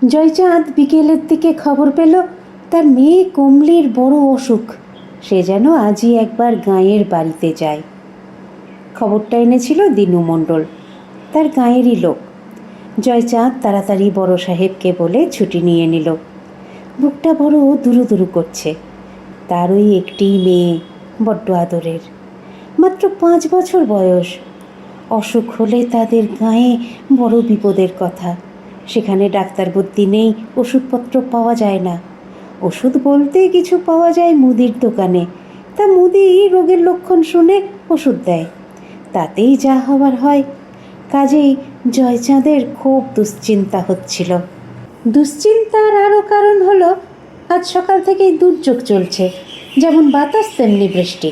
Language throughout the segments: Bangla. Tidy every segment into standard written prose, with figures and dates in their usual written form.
জয়চাঁদ বিকেলের দিকে খবর পেল তার মেয়ে কমলির বড় অসুখ। সে যেন আজই একবার গাঁয়ের বাড়িতে যায়। খবরটা এনেছিল দিনু মণ্ডল, তার গাঁয়েরই লোক। জয়চাঁদ তাড়াতাড়ি বড় সাহেবকে বলে ছুটি নিয়ে নিল। বুকটা বড় দুরু দুরু করছে। তার ওই একটি মেয়ে, বড্ড আদরের, মাত্র 5 বছর বয়স। অসুখ হলে তাদের গাঁয়ে বড় বিপদের কথা। সেখানে ডাক্তার বুদ্ধি নেই, ওষুধপত্র পাওয়া যায় না। ওষুধ বলতে কিছু পাওয়া যায় মুদির দোকানে, তা মুদি রোগের লক্ষণ শুনে ওষুধ দেয়, তাতেই যা হবার হয়। কাজেই জয়চাঁদের খুব দুশ্চিন্তা হচ্ছিল। দুশ্চিন্তার আরও কারণ হলো, আজ সকাল থেকেই দুর্যোগ চলছে, যেমন বাতাস তেমনি বৃষ্টি।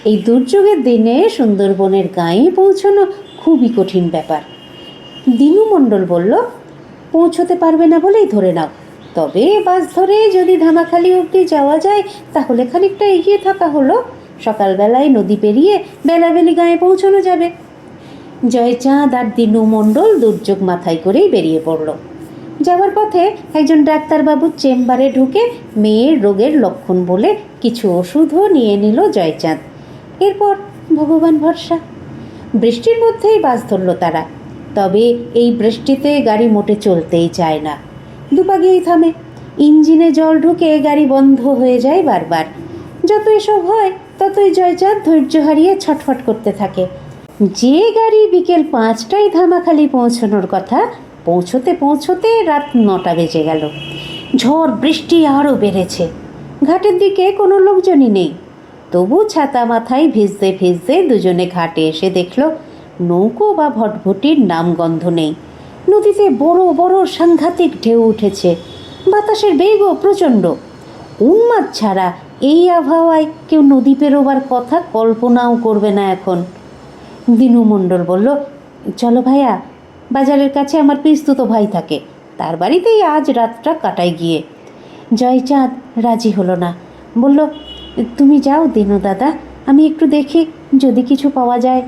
এই দুর্যোগের দিনে সুন্দরবনের গাঁয়ে পৌঁছানো খুবই কঠিন ব্যাপার। দিনু মণ্ডল বলল, পৌঁছতে পারবে না বলেই ধরে নাও, তবে বাস ধরে যদি ধামাখালি অবধি যাওয়া যায় তাহলে খানিকটা এগিয়ে থাকা হলো। সকালবেলায় নদী পেরিয়ে বেলাবেলি গাঁয়ে পৌঁছানো যাবে। জয়চাঁদ আর দিনু মণ্ডল দুর্যোগ মাথায় করেই বেরিয়ে পড়ল। যাওয়ার পথে একজন ডাক্তারবাবুর চেম্বারে ঢুকে মেয়ের রোগের লক্ষণ বলে কিছু ওষুধও নিয়ে নিল জয়চাঁদ। এরপর ভগবান ভরসা। বৃষ্টির মধ্যেই বাস ধরল তারা। তবে এই বৃষ্টিতে গাড়ি মোটে চলতেই চায় না, দুপাগেই থামে। ইঞ্জিনে জল ঢুকে গাড়ি বন্ধ হয়ে যায় বারবার। যত এসব হয় ততই জয়চাঁদ ধৈর্য হারিয়ে ছটফট করতে থাকে। যে গাড়ি বিকেল 5টায় ধামাখালি পৌঁছানোর কথা, পৌঁছতে পৌঁছতে রাত 9টা বেজে গেল। ঝড় বৃষ্টি আরও বেড়েছে। ঘাটের দিকে কোনো লোকজনই নেই। তবু ছাতা মাথায় ভিজতে ভিজতে দুজনে ঘাটে এসে দেখল নৌকো বা ভটভটির নামগন্ধ নেই। নদীতে বড় বড় সাংঘাতিক ঢেউ উঠেছে। বাতাসের বেগও প্রচণ্ড। উন্মাদ ছাড়া এই আবহাওয়ায় কেউ নদী পেরোবার কথা কল্পনাও করবে না এখন। দিনু মণ্ডল বলল, চলো ভাইয়া, বাজারের কাছে আমার পিস্তুত ভাই থাকে, তার বাড়িতেই আজ রাতটা কাটাই গিয়ে। জয়চাঁদ রাজি হলো না, বলল, তুমি যাও দিনু দাদা, আমি একটু দেখি যদি কিছু পাওয়া যায়।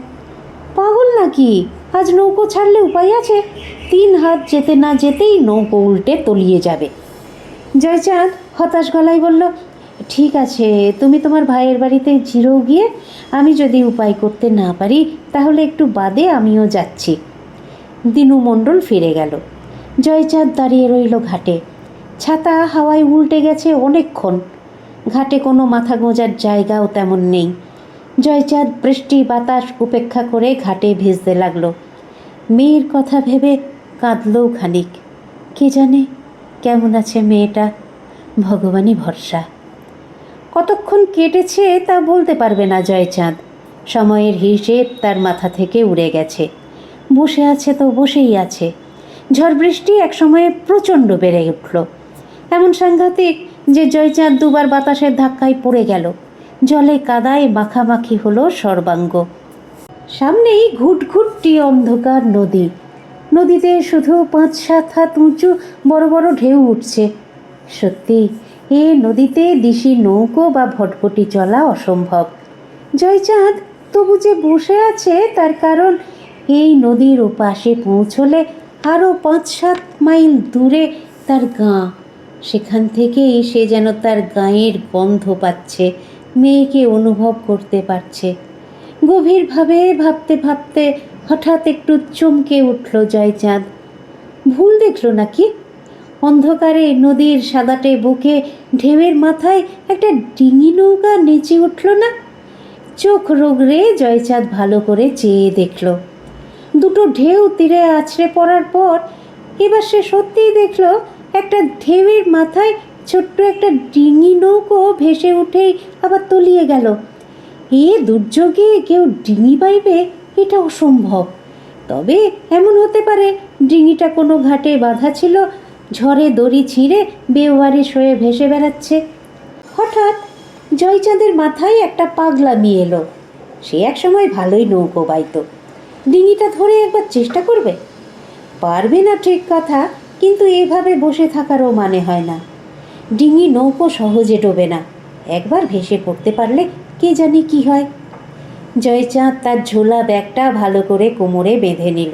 পাগল নাকি? আজ নৌকো ছাড়লে উপায় আছে? 3 হাত যেতে না যেতেই নৌকো উল্টে তলিয়ে যাবে। জয়চাঁদ হতাশ গলায় বলল, ঠিক আছে, তুমি তোমার ভাইয়ের বাড়িতে জিরো গিয়ে, আমি যদি উপায় করতে না পারি তাহলে একটু বাদে আমিও যাচ্ছি। দিনু মণ্ডল ফিরে গেল। জয়চাঁদ দাঁড়িয়ে রইল ঘাটে। ছাতা হাওয়ায় উল্টে গেছে অনেকক্ষণ। ঘাটে কোনো মাথা গোঁজার জায়গাও তেমন নেই। জয়চাঁদ বৃষ্টি বাতাস উপেক্ষা করে ঘাটে ভিজতে লাগলো। মেয়ের কথা ভেবে কাঁদলও খানিক। কে জানে কেমন আছে মেয়েটা, ভগবানই ভরসা। কতক্ষণ কেটেছে তা বলতে পারবে না জয়চাঁদ। সময়ের হিসেব তার মাথা থেকে উড়ে গেছে। বসে আছে তো বসেই আছে। ঝড় বৃষ্টি একসময়ে প্রচণ্ড বেড়ে উঠল, এমন সাংঘাতিক যে জয়চাঁদ দুবার বাতাসের ধাক্কায় পড়ে গেল। জলে কাদায় মাখামাখি হলো সর্বাঙ্গ। সামনেই ঘুটঘুটটি অন্ধকার নদী। নদীতে শুধু 5-7 হাত উঁচু বড় বড় ঢেউ উঠছে। সত্যি এ নদীতে দিশি নৌকো বা ভটভটি চলা অসম্ভব। জয়চাঁদ তবু যে বসে আছে তার কারণ, এই নদীর ওপাশে পৌঁছলে আরও 5-7 মাইল দূরে তার গাঁ। সেখান থেকেই সে যেন তার গাঁয়ের গন্ধ পাচ্ছে, মেয়েকে অনুভব করতে পারছে। গভীরভাবে ভাবতে ভাবতে হঠাৎ একটু চমকে উঠল জয়চাঁদ। ভুল দেখল নাকি? অন্ধকারে নদীর সাদাটে বুকে ঢেউয়ের মাথায় একটা ডিঙি নৌকা নেচে উঠল না? চোখ রোগড়ে জয়চাঁদ ভালো করে চেয়ে দেখল। দুটো ঢেউ তীরে আছড়ে পড়ার পর এবার সে সত্যিই দেখল একটা ঢেউয়ের মাথায় ছোট্ট একটা ডিঙি নৌকো ভেসে উঠেই আবার তলিয়ে গেল। এ দুর্যোগে কেউ ডিঙি পাইবে এটা অসম্ভব। তবে এমন হতে পারে ডিঙিটা কোনো ঘাটে বাঁধা ছিল, ঝড়ে দড়ি ছিঁড়ে বেওয়ারিশ হয়ে ভেসে বেড়াচ্ছে। হঠাৎ জয়চাঁদের মাথায় একটা পাগলামি এলো। সে একসময় ভালোই নৌকো বাইত। ডিঙিটা ধরে একবার চেষ্টা করবে। পারবে না ঠিক কথা, কিন্তু এভাবে বসে থাকারও মানে হয় না। ডিঙি নৌকো সহজে ডোবে না, একবার ভেসে পড়তে পারলে কে জানে কি হয়। জয়চাঁদ তার ঝোলা ব্যাগটা ভালো করে কোমরে বেঁধে নিল।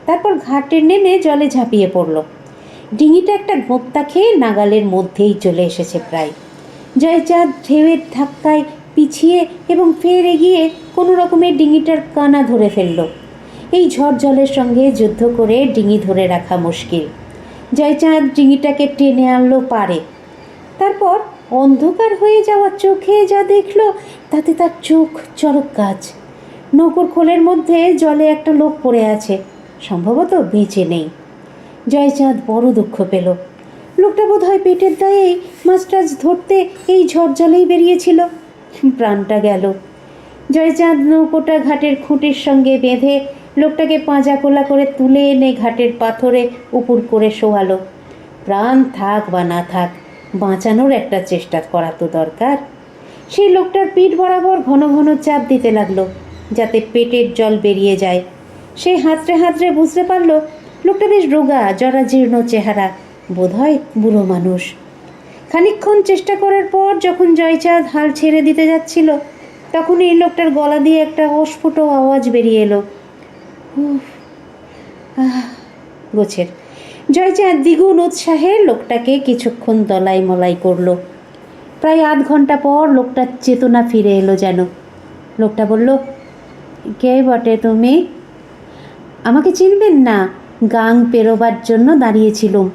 তারপর ঘাটে নেমে জলে ঝাঁপিয়ে পড়ল। ডিঙিটা একটা গোঁত্তা খেয়ে নাগালের মধ্যেই চলে এসেছে প্রায়। জয়চাঁদ ঢেউয়ের ধাক্কায় পিছিয়ে এবং ফের এগিয়ে কোনো রকমের ডিঙিটার কানা ধরে ফেলল। এই ঝড় জলের সঙ্গে যুদ্ধ করে ডিঙি ধরে রাখা মুশকিল। জয়চাঁদ ডিঙিটাকে টেনে আনলো পারে। তারপর অন্ধকার হয়ে যাওয়া চোখে যা দেখল তাতে তার চোখ চরক গাছ। নৌকোর খোলের মধ্যে জলে একটা লোক পড়ে আছে, সম্ভবত বেঁচে নেই। জয়চাঁদ বড় দুঃখ পেল। লোকটা বোধহয় পেটের দায়েই মাছ টাছ ধরতে এই ঝড় জলেই বেরিয়েছিল। প্রাণটা গেল। জয়চাঁদ নৌকোটা ঘাটের খুঁটির সঙ্গে বেঁধে লোকটাকে পাঁজা কোলা করে তুলে এনে ঘাটের পাথরে উপুর করে শোয়ালো। প্রাণ থাক বা না থাক, বাঁচানোর একটা চেষ্টা করা তো দরকার। সেই লোকটার পিঠ বরাবর ঘন ঘন চাপ দিতে লাগলো যাতে পেটের জল বেরিয়ে যায়। সে হাতড়ে হাতড়ে বুঝতে পারল লোকটা বেশ রোগা, জরাজীর্ণ চেহারা, বোধহয় বুড়ো মানুষ। খানিকক্ষণ চেষ্টা করার পর যখন জয়চাঁদ হাল ছেড়ে দিতে যাচ্ছিল তখন এই লোকটার গলা দিয়ে একটা অস্ফুট আওয়াজ বেরিয়ে এলো, গোছের। জয়চাঁদ দ্বিগুণ উৎসাহে লোকটাকে কিছুক্ষণ দলাই মলাই করলো। প্রায় আধ ঘন্টা পর লোকটার চেতনা ফিরে এলো যেন। লোকটা বলল, কে বটে তুমি? আমাকে চিনবেন না, গাং পেরোবার জন্য দাঁড়িয়েছিলুম,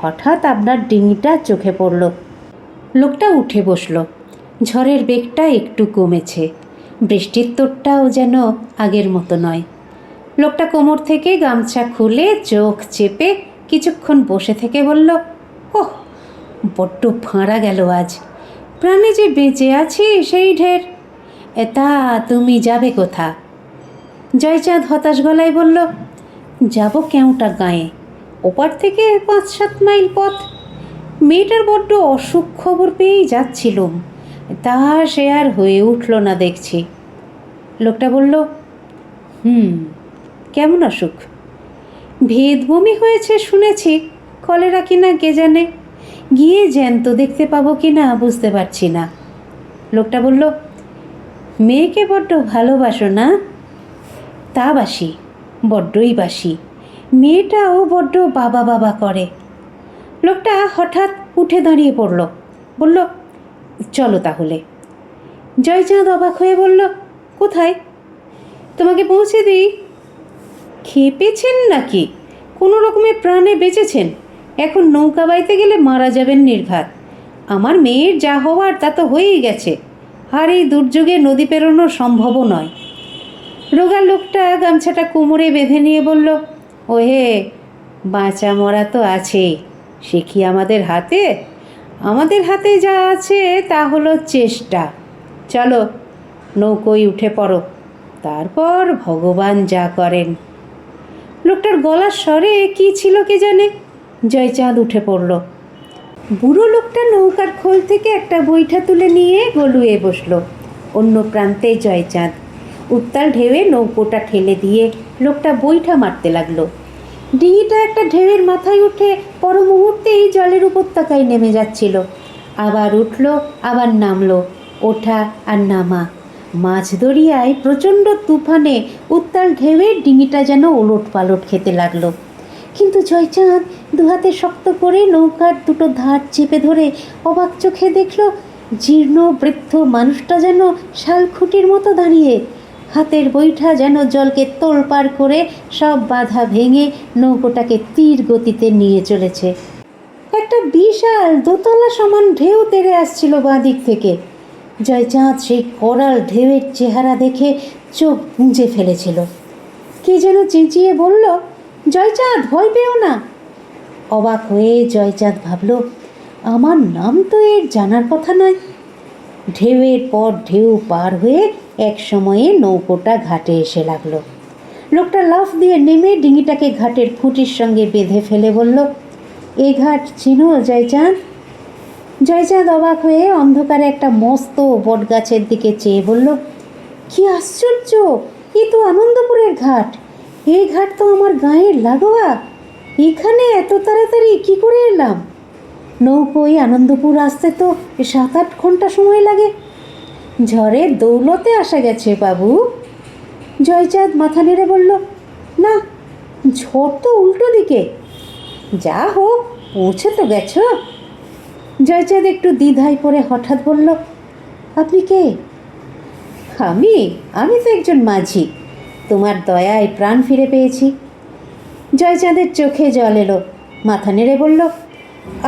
হঠাৎ আপনার ডিঙিটা চোখে পড়ল। লোকটা উঠে বসল। ঝড়ের বেগটা একটু কমেছে, বৃষ্টির তোড়টাও যেন আগের মতো নয়। লোকটা কোমর থেকে গামছা খুলে চোখ চেপে কিছুক্ষণ বসে থেকে বলল, ওহ, বড্ড ফাঁড়া গেল আজ। প্রাণে যে বেঁচে আছি সেই ঢের। তা তুমি যাবে কোথা? জয়চাঁদ হতাশ গলায় বলল, যাব কেউটা গাঁয়ে, ওপার থেকে 5-7 মাইল পথ। মেয়েটার বড্ড অসুখ খবর পেয়েই যাচ্ছিলুম, তা সে আর হয়ে উঠল না দেখছি। লোকটা বলল, কেমন অসুখ? ভেদবমি হয়েছে শুনেছি, কলেরা কিনা কে জানে, গিয়ে জ্যান্ত দেখতে পাবো কিনা বুঝতে পারছি না। লোকটা বলল, মেয়েকে বড্ড ভালোবাসো না? তা বাসি, বড্ডই বাসি। মেয়েটাও বড্ড বাবা বাবা করে। লোকটা হঠাৎ উঠে দাঁড়িয়ে পড়ল, বলল, চলো তাহলে। জয়চাঁদ অবাক হয়ে বলল, কোথায়? তোমাকে পৌঁছে দিই। খেপেছেন নাকি? কোনো রকমে প্রাণে বেঁচেছেন, এখন নৌকা বাইতে গেলে মারা যাবেন নির্ঘাত। আমার মেয়ের যা হওয়ার তা তো হয়েই গেছে, আর এই দুর্যোগে নদী পেরোনো সম্ভবও নয়। রোগা লোকটা গামছাটা কোমরে বেঁধে নিয়ে বলল, ওহে, বাঁচা মরা তো আছেই, সে কি আমাদের হাতে? আমাদের হাতে যা আছে তা হলো চেষ্টা। চলো নৌকোয় উঠে পড়ো, তারপর ভগবান যা করেন। লোকটার গলার স্বরে কি ছিল কে জানে। জয়চাঁদ উঠে পড়ল। বুড়ো লোকটা নৌকার খোল থেকে একটা বৈঠা তুলে নিয়ে গলুয়ে বসলো। অন্য প্রান্তে জয়চাঁদ। উত্তাল ঢেউয়ে নৌকোটা ঠেলে দিয়ে লোকটা বৈঠা মারতে লাগলো। ডিঙিটা একটা ঢেউয়ের মাথায় উঠে পর মুহূর্তেই জলের উপত্যকায় নেমে যাচ্ছিল। আবার উঠল, আবার নামলো, ওঠা আর নামা। মাঝ দরিয়ায় প্রচণ্ড তুফানে উত্তাল ঢেউয়ে ডিঙিটা যেন ওলট পালট খেতে লাগলো। কিন্তু জয়চাঁদ দুহাতে শক্ত করে নৌকার দুটো ধার চেপে ধরে অবাক চোখে দেখল জীর্ণ বৃদ্ধ মানুষটা যেন শালখুঁটির মতো দাঁড়িয়ে, হাতের বৈঠা যেন জলকে তোলপাড় করে সব বাধা ভেঙে নৌকোটাকে তীর গতিতে নিয়ে চলেছে। একটা বিশাল দোতলা সমান ঢেউ তেড়ে আসছিল বাঁ দিক থেকে। জয়চাঁদ সেই করাল ঢেউয়ের চেহারা দেখে চোখ বুঁজে ফেলেছিল। কে যেন চেঁচিয়ে বলল, জয়চাঁদ, ভয় পেও না। অবাক হয়ে জয়চাঁদ ভাবল, আমার নাম তো এর জানার কথা নয়। ঢেউয়ের পর ঢেউ পার হয়ে এক সময়ে নৌকোটা ঘাটে এসে লাগলো। লোকটা লাফ দিয়ে নেমে ডিঙিটাকে ঘাটের খুঁটির সঙ্গে বেঁধে ফেলে বলল, এ ঘাট চিনো জয়চাঁদ? জয়চাঁদ অবাক হয়ে অন্ধকারে একটা মস্ত বটগাছের দিকে চেয়ে বলল, কি আশ্চর্য, এ তো আনন্দপুরের ঘাট। এই ঘাট তো আমার গাঁয়ের লাগোয়া। এখানে এত তাড়াতাড়ি কি করে এলাম? নৌকোয় আনন্দপুর আসতে তো 7-8 ঘন্টা সময় লাগে। ঝড়ের দৌলতে আসা গেছে বাবু। জয়চাঁদ মাথা নেড়ে বলল, না, ঝড় তো উল্টো দিকে। যা হোক, পৌঁছে তো গেছো? জয়চাঁদ একটু দ্বিধায় পড়ে হঠাৎ বলল, আপনি কে? আমি আমি তো একজন মাঝি। তোমার দয়ায় প্রাণ ফিরে পেয়েছি। জয়চাঁদের চোখে জল এলো, মাথা নেড়ে বলল,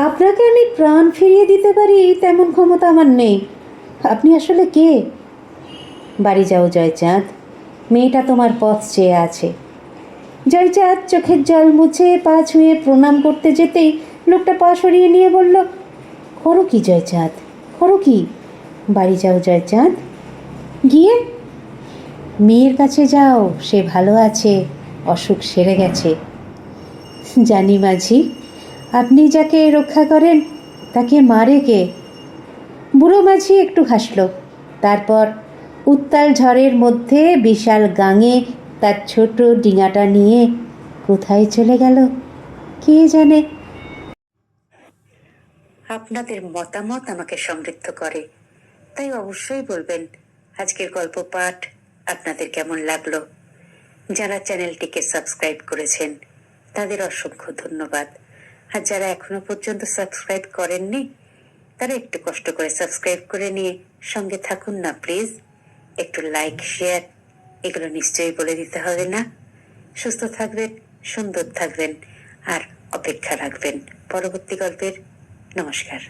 আপনাকে আমি প্রাণ ফিরিয়ে দিতে পারি তেমন ক্ষমতা আমার নেই। আপনি আসলে কে? বাড়ি যাও জয়চাঁদ, মেয়েটা তোমার পথ চেয়ে আছে। জয়চাঁদ চোখের জল মুছে পা ছুঁয়ে প্রণাম করতে যেতেই লোকটা পা সরিয়ে নিয়ে বলল, করো কি জয়চাঁদ, করো কি? বাড়ি যাও জয়চাঁদ। গিয়ে মেয়ের কাছে যাও, সে ভালো আছে, অসুখ সেরে গেছে। জানি মাঝি, আপনি যাকে রক্ষা করেন তাকে মারে কে? বুড়ো মাঝি একটু হাসল, তারপর উত্তাল ঝড়ের মধ্যে বিশাল গাঙে তার ছোট ডিঙাটা নিয়ে কোথায় চলে গেল কে জানে। আপনাদের মতামত আমাকে সমৃদ্ধ করে, তাই অবশ্যই বলবেন আজকের গল্প পাঠ আপনাদের কেমন লাগলো। যারা চ্যানেলটিকে সাবস্ক্রাইব করেছেন তাদের অসংখ্য ধন্যবাদ। আর যারা এখনো পর্যন্ত সাবস্ক্রাইব করেননি তারা একটু কষ্ট করে সাবস্ক্রাইব করে নিয়ে সঙ্গে থাকুন না প্লিজ। একটু লাইক শেয়ার এগুলো নিশ্চয়ই বলে দিতে হবে না? সুস্থ থাকবেন, সুন্দর থাকবেন আর অপেক্ষা রাখবেন পরবর্তী গল্পের। নমস্কার।